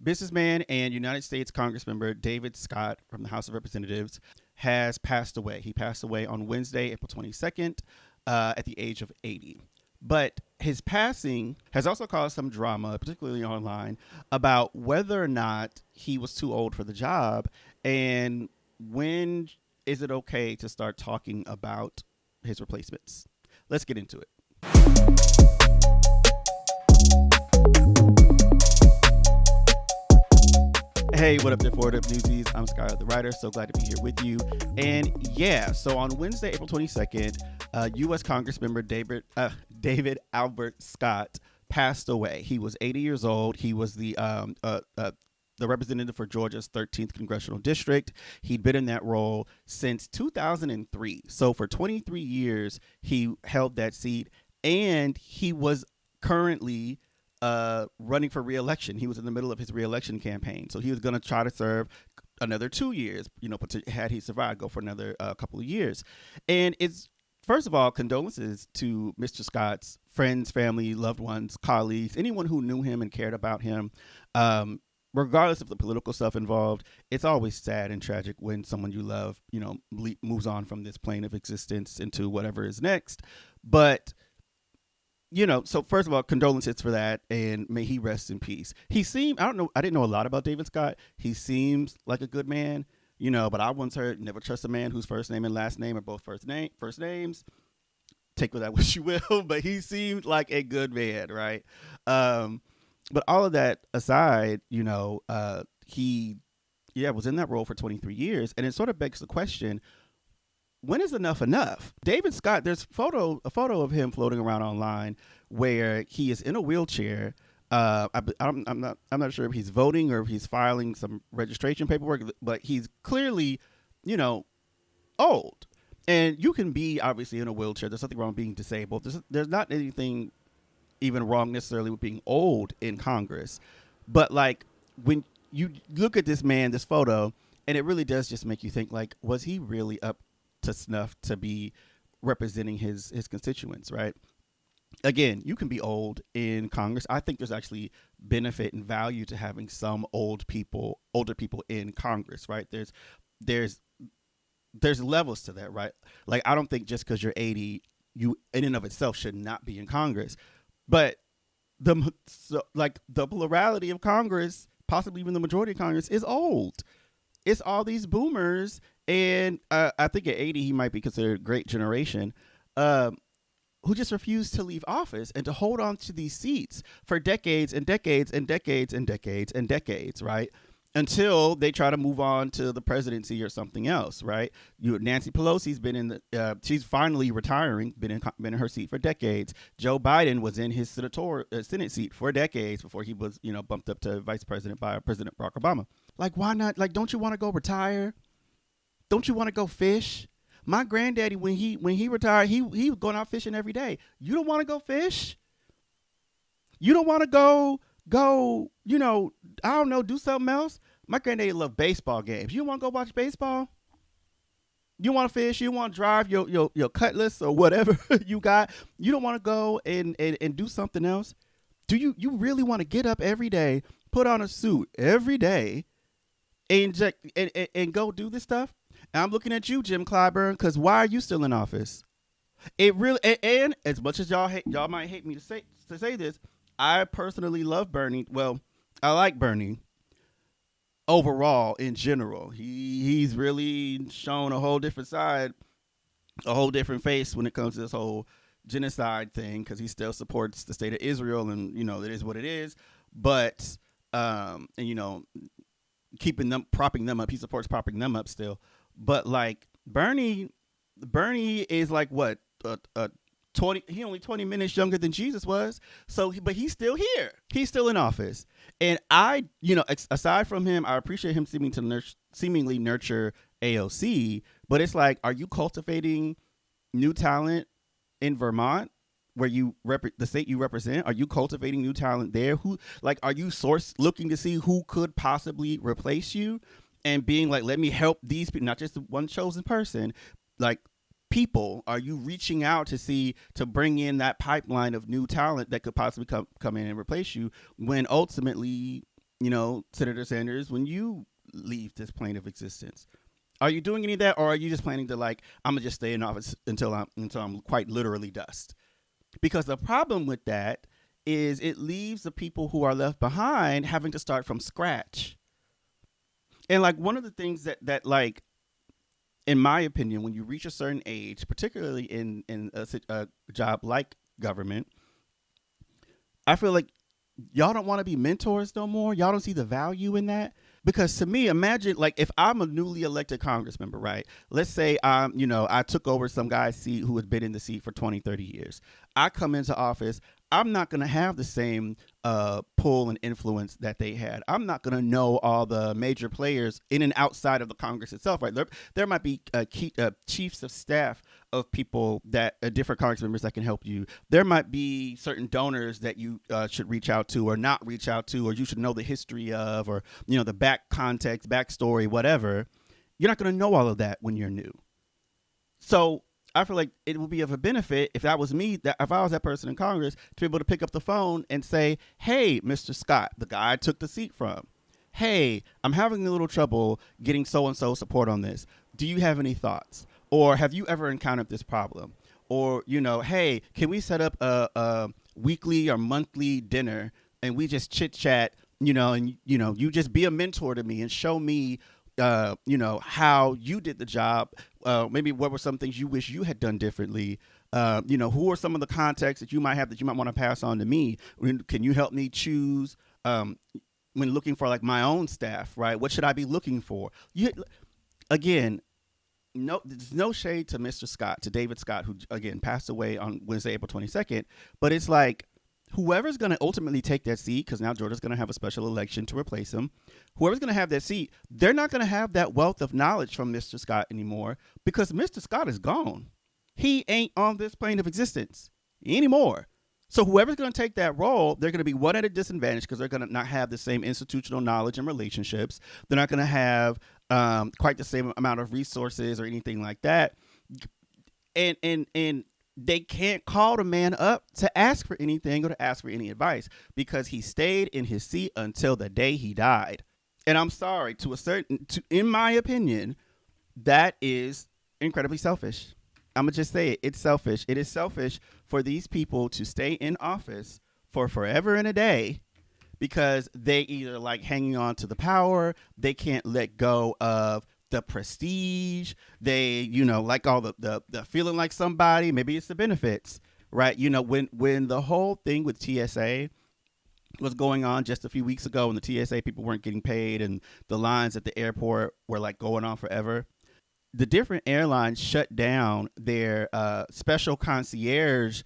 Businessman and United States Congressmember David Scott from the House of Representatives has passed away. He passed away on Wednesday, April 22nd, at the age of 80. But his passing has also caused some drama, particularly online, about whether or not he was too old for the job and when is it okay to start talking about his replacements. Let's get into it. Hey, what up, Deportive Newsies? I'm Skylar the Writer. So glad to be here with you. And yeah, so on Wednesday, April 22nd, U.S. Congressmember David Albert Scott passed away. He was 80 years old. He was the representative for Georgia's 13th congressional district. He'd been in that role since 2003. So for 23 years, he held that seat, and he was currently running for re-election. He was in the middle of his re-election campaign. So he was going to try to serve another 2 years, had he survived, go for another couple of years. And it's, first of all, condolences to Mr. Scott's friends, family, loved ones, colleagues, anyone who knew him and cared about him. Regardless of the political stuff involved, it's always sad and tragic when someone you love, moves on from this plane of existence into whatever is next. But so first of all, condolences for that, and may he rest in peace. I didn't know a lot about David Scott. He seems like a good man, but I once heard, never trust a man whose first name and last name are both first names. Take with that what you will, but he seemed like a good man, right? But all of that aside, he was in that role for 23 years, and it sort of begs the question, when is enough enough? David Scott, there's a photo of him floating around online where he is in a wheelchair. I'm not sure if he's voting or if he's filing some registration paperwork, but he's clearly, old. And you can be obviously in a wheelchair. There's nothing wrong with being disabled. There's not anything even wrong necessarily with being old in Congress. But like when you look at this man, this photo, and it really does just make you think, like, was he really up to snuff to be representing his constituents, right? Again, you can be old in Congress. I think there's actually benefit and value to having some older people in Congress, right? There's levels to that, right? Like, I don't think just because you're 80, you in and of itself should not be in Congress. But the plurality of Congress, possibly even the majority of Congress, is old. It's all these boomers. And I think at 80, he might be considered a great generation, who just refused to leave office and to hold on to these seats for decades and decades and decades and decades and decades, right? Until they try to move on to the presidency or something else, right? Nancy Pelosi's been she's finally retiring, been in her seat for decades. Joe Biden was in his Senate seat for decades before he was, bumped up to vice president by President Barack Obama. Like, why not? Like, don't you want to go retire? Don't you want to go fish? My granddaddy, when he retired, he was going out fishing every day. You don't want to go fish? You don't want to go, I don't know, do something else? My granddaddy loved baseball games. You want to go watch baseball? You want to fish? You want to drive your Cutlass or whatever you got? You don't want to go and do something else? Do you really want to get up every day, put on a suit every day, and go do this stuff? And I'm looking at you, Jim Clyburn, because why are you still in office? It really, and as much as y'all might hate me to say this, I personally love Bernie. Well, I like Bernie overall in general. He's really shown a whole different side, a whole different face when it comes to this whole genocide thing, because he still supports the state of Israel, and it is what it is. But propping them up, he supports propping them up still. But like Bernie is like what 20? He only 20 minutes younger than Jesus was. So, but he's still here. He's still in office. And aside from him, I appreciate him seemingly nurture AOC. But it's like, are you cultivating new talent in Vermont, where the state you represent? Are you cultivating new talent there? Are you looking to see who could possibly replace you? And being like, let me help these people, not just one chosen person, like people. Are you reaching out to bring in that pipeline of new talent that could possibly come in and replace you, when ultimately Senator Sanders, when you leave this plane of existence? Are you doing any of that, or are you just planning to like, I'm gonna just stay in office until I'm quite literally dust? Because the problem with that is it leaves the people who are left behind having to start from scratch. And like one of the things that like, in my opinion, when you reach a certain age, particularly in a job like government, I feel like y'all don't want to be mentors no more. Y'all don't see the value in that. Because to me, imagine like if I'm a newly elected Congress member, right? Let's say I took over some guy's seat who has been in the seat for 20, 30 years. I come into office. I'm not going to have the same pull and influence that they had. I'm not going to know all the major players in and outside of the Congress itself, right? There might be chiefs of staff of people that different Congress members that can help you. There might be certain donors that you should reach out to or not reach out to, or you should know the history of, or the back context, backstory, whatever. You're not going to know all of that when you're new. So I feel like it would be of a benefit if that was me, that if I was that person in Congress, to be able to pick up the phone and say, hey, Mr. Scott, the guy I took the seat from, hey, I'm having a little trouble getting so-and-so support on this. Do you have any thoughts? Or have you ever encountered this problem? Or, hey, can we set up a weekly or monthly dinner and we just chit chat, and, you just be a mentor to me and show me how you did the job. Maybe what were some things you wish you had done differently? Who are some of the contacts that you might have that you might want to pass on to me? Can you help me choose when looking for like my own staff, right? What should I be looking for? Again, no, there's no shade to Mr. Scott, to David Scott, who again passed away on Wednesday, April 22nd. But it's like, whoever's going to ultimately take that seat, because now Georgia's going to have a special election to replace him, whoever's going to have that seat, they're not going to have that wealth of knowledge from Mr. Scott anymore, because Mr. Scott is gone. He ain't on this plane of existence anymore. So whoever's going to take that role, they're going to be one at a disadvantage because they're going to not have the same institutional knowledge and relationships. They're not going to have quite the same amount of resources or anything like that. And they can't call the man up to ask for anything or to ask for any advice because he stayed in his seat until the day he died. And I'm sorry, in my opinion, that is incredibly selfish. I'm going to just say it. It's selfish. It is selfish for these people to stay in office for forever and a day because they either like hanging on to the power, they can't let go of the prestige, they like all the feeling like somebody. Maybe it's the benefits, right? When the whole thing with TSA was going on just a few weeks ago and the TSA people weren't getting paid and the lines at the airport were like going on forever, the different airlines shut down their special concierge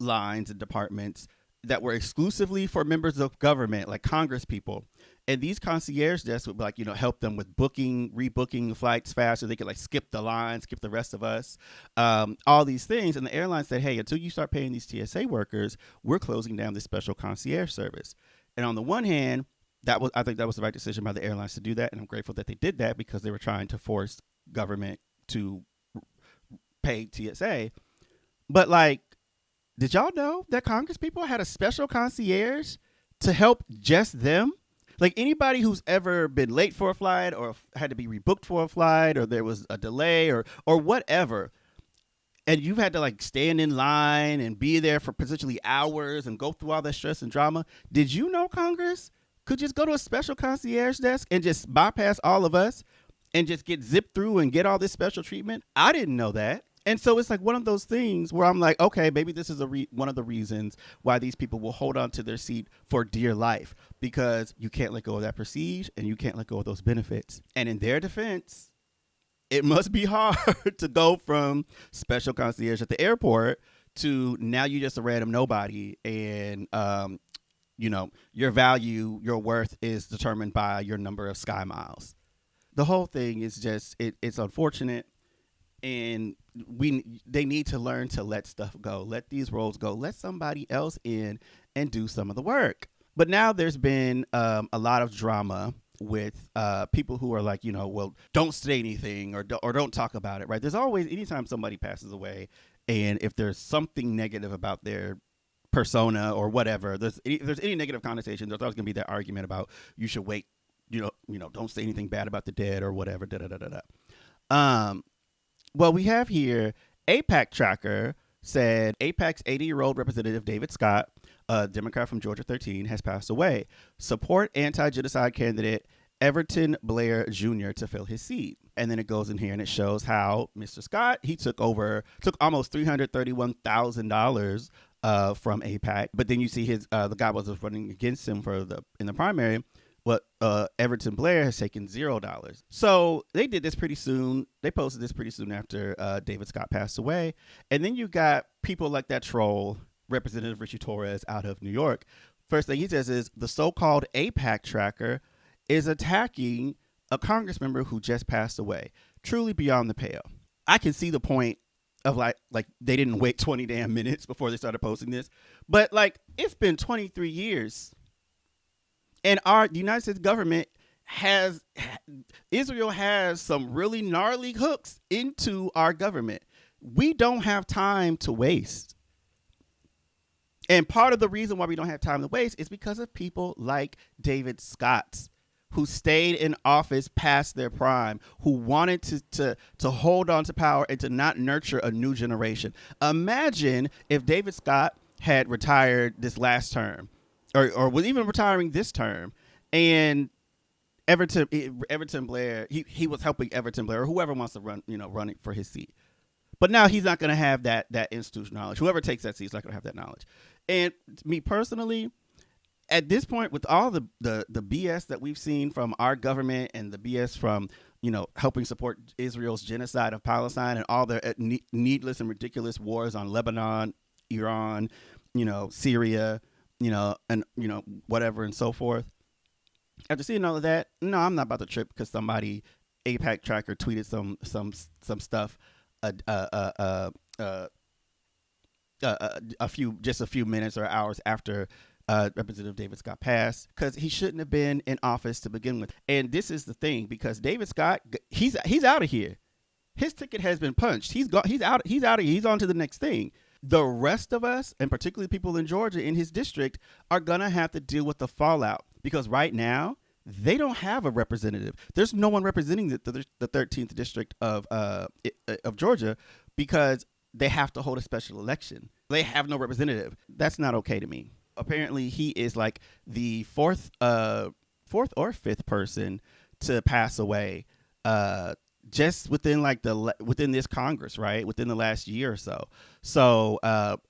lines and departments that were exclusively for members of government, like Congress people. And these concierge desks would like, help them with rebooking flights faster. They could like skip the line, skip the rest of us, all these things. And the airline said, hey, until you start paying these TSA workers, we're closing down this special concierge service. And on the one hand, I think that was the right decision by the airlines to do that. And I'm grateful that they did that because they were trying to force government to pay TSA. But like, did y'all know that Congress people had a special concierge to help just them? Like anybody who's ever been late for a flight or had to be rebooked for a flight or there was a delay or whatever, and you've had to like stand in line and be there for potentially hours and go through all that stress and drama. Did you know Congress could just go to a special concierge desk and just bypass all of us and just get zipped through and get all this special treatment? I didn't know that. And so it's like one of those things where I'm like, okay, maybe this is one of the reasons why these people will hold on to their seat for dear life, because you can't let go of that prestige and you can't let go of those benefits. And in their defense, it must be hard to go from special concierge at the airport to now you're just a random nobody. And, your value, your worth is determined by your number of sky miles. The whole thing is just, it's unfortunate. And they need to learn to let stuff go, let these roles go, let somebody else in and do some of the work. But now there's been a lot of drama with people who are like, well, don't say anything or don't talk about it, right? There's always, anytime somebody passes away and if there's something negative about their persona or whatever. If there's any negative connotation, there's always going to be that argument about you should wait, don't say anything bad about the dead or whatever. Well, we have here AIPAC Tracker said AIPAC's 80-year-old representative David Scott, a Democrat from Georgia 13, has passed away. Support anti-genocide candidate Everton Blair Jr. to fill his seat. And then it goes in here and it shows how Mr. Scott, he took almost $331,000 from AIPAC. But then you see the guy was running against him in the primary. Everton Blair has taken $0. So they did this pretty soon. They posted this pretty soon after David Scott passed away. And then you got people like that troll, Representative Richie Torres out of New York. First thing he says is the so-called AIPAC Tracker is attacking a Congress member who just passed away. Truly beyond the pale. I can see the point of like they didn't wait 20 damn minutes before they started posting this. But it's been 23 years. And the United States government Israel has some really gnarly hooks into our government. We don't have time to waste. And part of the reason why we don't have time to waste is because of people like David Scott, who stayed in office past their prime, who wanted to hold on to power and to not nurture a new generation. Imagine if David Scott had retired this last term. Or was even retiring this term, and Everton Blair, he was helping Everton Blair or whoever wants to running for his seat. But now he's not going to have that institutional knowledge. Whoever takes that seat is not going to have that knowledge. And me personally, at this point, with all the BS that we've seen from our government and the BS from helping support Israel's genocide of Palestine and all the needless and ridiculous wars on Lebanon, Iran, Syria, and whatever and so forth. After seeing all of that, no, I'm not about to trip because somebody AIPAC Tracker tweeted some stuff a few minutes or hours after Representative David Scott passed, because he shouldn't have been in office to begin with. And this is the thing, because David Scott, he's out of here. His ticket has been punched. He's out of here. He's on to the next thing. The rest of us, and particularly people in Georgia in his district, are going to have to deal with the fallout, because right now they don't have a representative. There's no one representing the 13th district of Georgia, because they have to hold a special election. They have no representative. That's not okay to me. Apparently he is like the fourth or fifth person to pass away just within within this Congress, right? Within the last year or so. So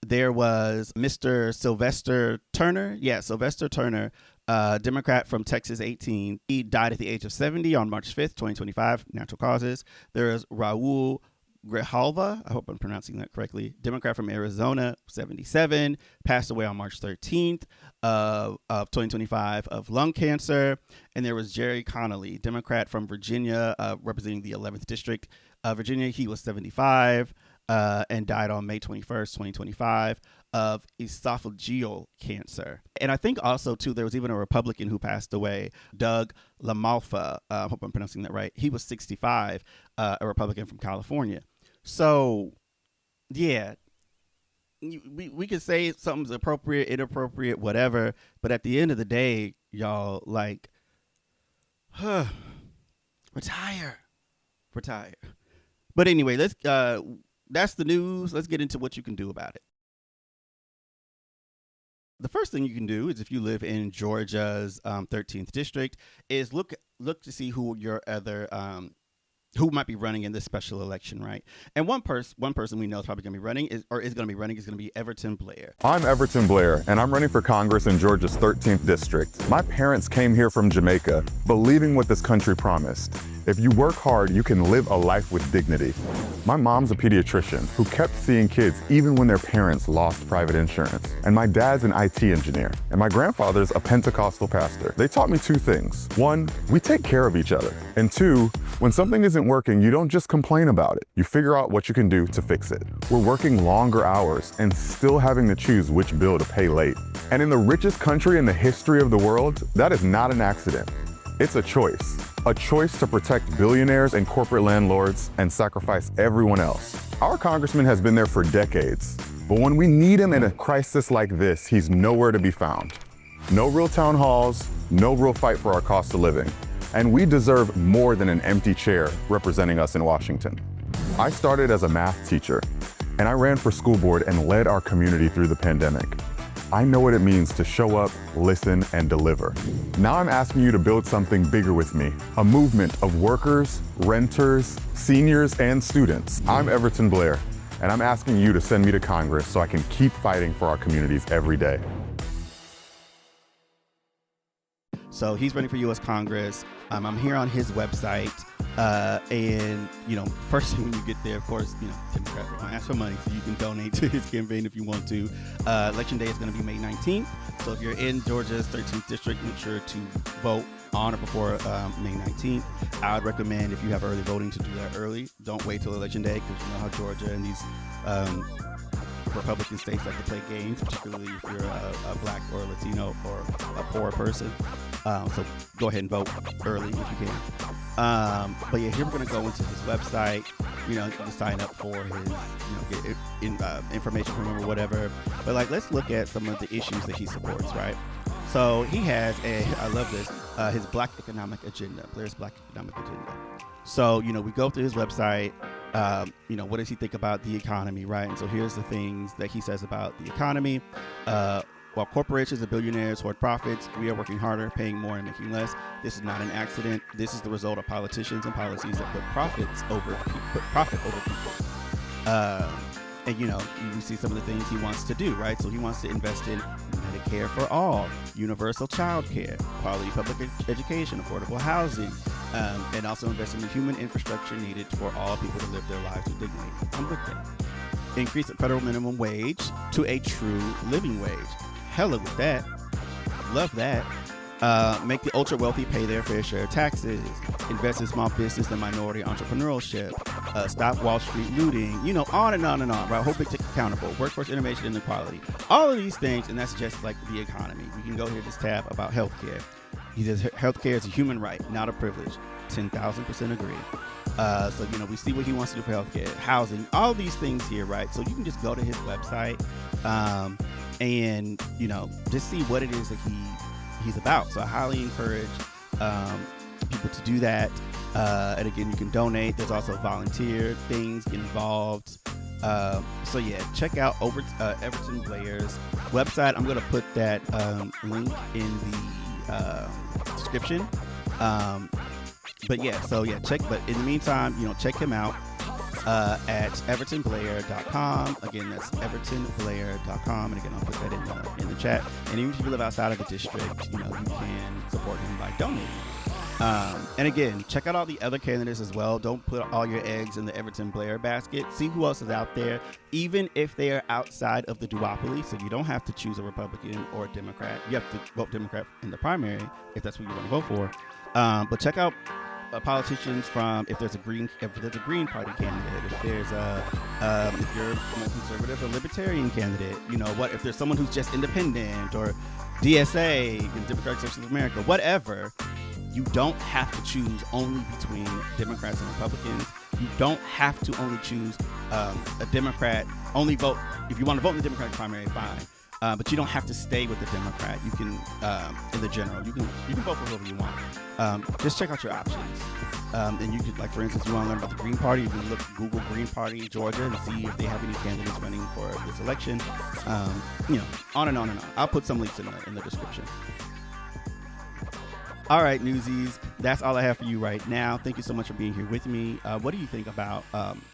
there was Mr. Sylvester Turner. Yeah, Sylvester Turner, Democrat from Texas 18. He died at the age of 70 on March 5th, 2025, natural causes. There is Raul Grijalva, I hope I'm pronouncing that correctly, Democrat from Arizona, 77, passed away on March 13th of 2025 of lung cancer. And there was Jerry Connolly, Democrat from Virginia, representing the 11th District of Virginia. He was 75 and died on May 21st, 2025 of esophageal cancer. And I think also, too, there was even a Republican who passed away, Doug LaMalfa. I hope I'm pronouncing that right. He was 65, a Republican from California. So, yeah, we could say something's appropriate, inappropriate, whatever. But at the end of the day, y'all, retire. But anyway, that's the news. Let's get into what you can do about it. The first thing you can do is, if you live in Georgia's 13th district, is look to see who your other who might be running in this special election, right? And one person we know is probably going to be running is going to be Everton Blair. I'm Everton Blair, and I'm running for Congress in Georgia's 13th district. My parents came here from Jamaica, believing what this country promised. If you work hard, you can live a life with dignity. My mom's a pediatrician who kept seeing kids even when their parents lost private insurance. And my dad's an IT engineer. And my grandfather's a Pentecostal pastor. They taught me two things. One, we take care of each other. And two, when something isn't working, you don't just complain about it. You figure out what you can do to fix it. We're working longer hours and still having to choose which bill to pay late. And in the richest country in the history of the world, that is not an accident. It's a choice to protect billionaires and corporate landlords and sacrifice everyone else. Our congressman has been there for decades, But when we need him in a crisis like this, he's nowhere to be found. No real town halls, no real fight for our cost of living. And we deserve more than an empty chair representing us in Washington. I started as a math teacher, and I ran for school board and led our community through the pandemic. I know what it means to show up, listen, and deliver. Now I'm asking you to build something bigger with me, a movement of workers, renters, seniors, and students. I'm Everton Blair, and I'm asking you to send me to Congress so I can keep fighting for our communities every day. So he's running for U.S. Congress. I'm here on his website. And, first thing when you get there, of course, Democrats are going to ask for money, so you can donate to his campaign if you want to. Election day is going to be May 19th. So if you're in Georgia's 13th district, make sure to vote on or before May 19th. I would recommend, if you have early voting, to do that early. Don't wait till election day, because you know how Georgia and these Republican states like to play games, particularly if you're a black or a Latino or a poor person. So go ahead and vote early if you can. But yeah, here we're going to go into his website. You can sign up for his, get information from him or whatever. But let's look at some of the issues that he supports, right? So he has I love this, his Black Economic Agenda, Blair's Black Economic Agenda. So, we go through his website. What does he think about the economy, right? And so here's the things that he says about the economy. While corporations and billionaires hoard profits, we are working harder, paying more, and making less. This is not an accident. This is the result of politicians and policies that put profit over people. And we see some of the things he wants to do, right? So he wants to invest in Medicare for all, universal child care, quality public education, affordable housing, and also invest in the human infrastructure needed for all people to live their lives with dignity. I'm with that. Increase the federal minimum wage to a true living wage. Hella with that. Love that. Make the ultra wealthy pay their fair share of taxes. Invest in small business and minority entrepreneurship. Stop Wall Street looting. On and on and on. Right? Hold big tech accountable. Workforce innovation and equality. All of these things, and that's just like the economy. We can go here to this tab about healthcare. He says healthcare is a human right, not a privilege. 10,000% agree. So we see what he wants to do for healthcare, housing, all these things here, right? So you can just go to his website, and just see what it is that he's about. So I highly encourage people to do that. And again, you can donate. There's also volunteer things, get involved. So yeah, check out Everton Blair's website. I'm going to put that link in the description. But in the meantime, check him out at evertonblair.com. Again, that's evertonblair.com. And again, I'll put that in the chat. And even if you live outside of the district, you can support him by donating. And again, check out all the other candidates as well. Don't put all your eggs in the Everton Blair basket. See who else is out there, even if they are outside of the duopoly. So you don't have to choose a Republican or a Democrat. You have to vote Democrat in the primary if that's what you want to vote for. But check out politicians from if there's a Green Party candidate, if there's if you're a conservative or libertarian candidate, if there's someone who's just independent or DSA, Democratic Socialists of America, whatever. You don't have to choose only between Democrats and Republicans. You don't have to only choose a Democrat. Only vote if you want to vote in the Democratic primary, fine. But you don't have to stay with the Democrat. You can, in the general, you can vote for whoever you want. Just check out your options. And you could, for instance, you want to learn about the Green Party, you can Google Green Party Georgia and see if they have any candidates running for this election. On and on and on. I'll put some links in the description. All right, newsies, that's all I have for you right now. Thank you so much for being here with me. What do you think about I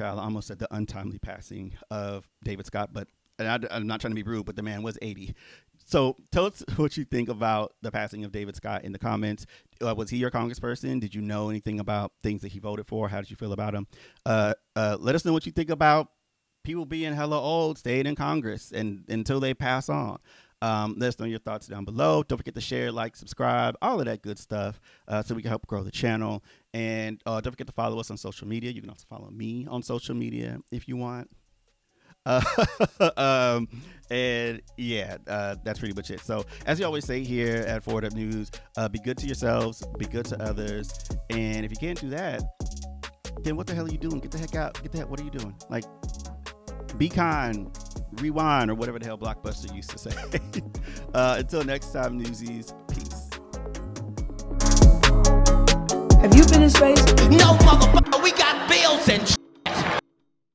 almost said the untimely passing of David Scott, but I'm not trying to be rude, but the man was 80. So tell us what you think about the passing of David Scott in the comments. Was he your congressperson? Did you know anything about things that he voted for? How did you feel about him? Let us know what you think about people being hella old, staying in Congress and until they pass on. Let us know your thoughts down below. Don't forget to share, like, subscribe, all of that good stuff, so we can help grow the channel. And don't forget to follow us on social media. You can also follow me on social media if you want. And yeah, that's pretty much it. So as you always say here at Forward Up News, be good to yourselves, be good to others. And if you can't do that, then what the hell are you doing? Get the heck out. What are you doing? Be kind. Rewind, or whatever the hell Blockbuster used to say. Until next time, Newsies. Peace. Have you been in space? No, motherfucker, we got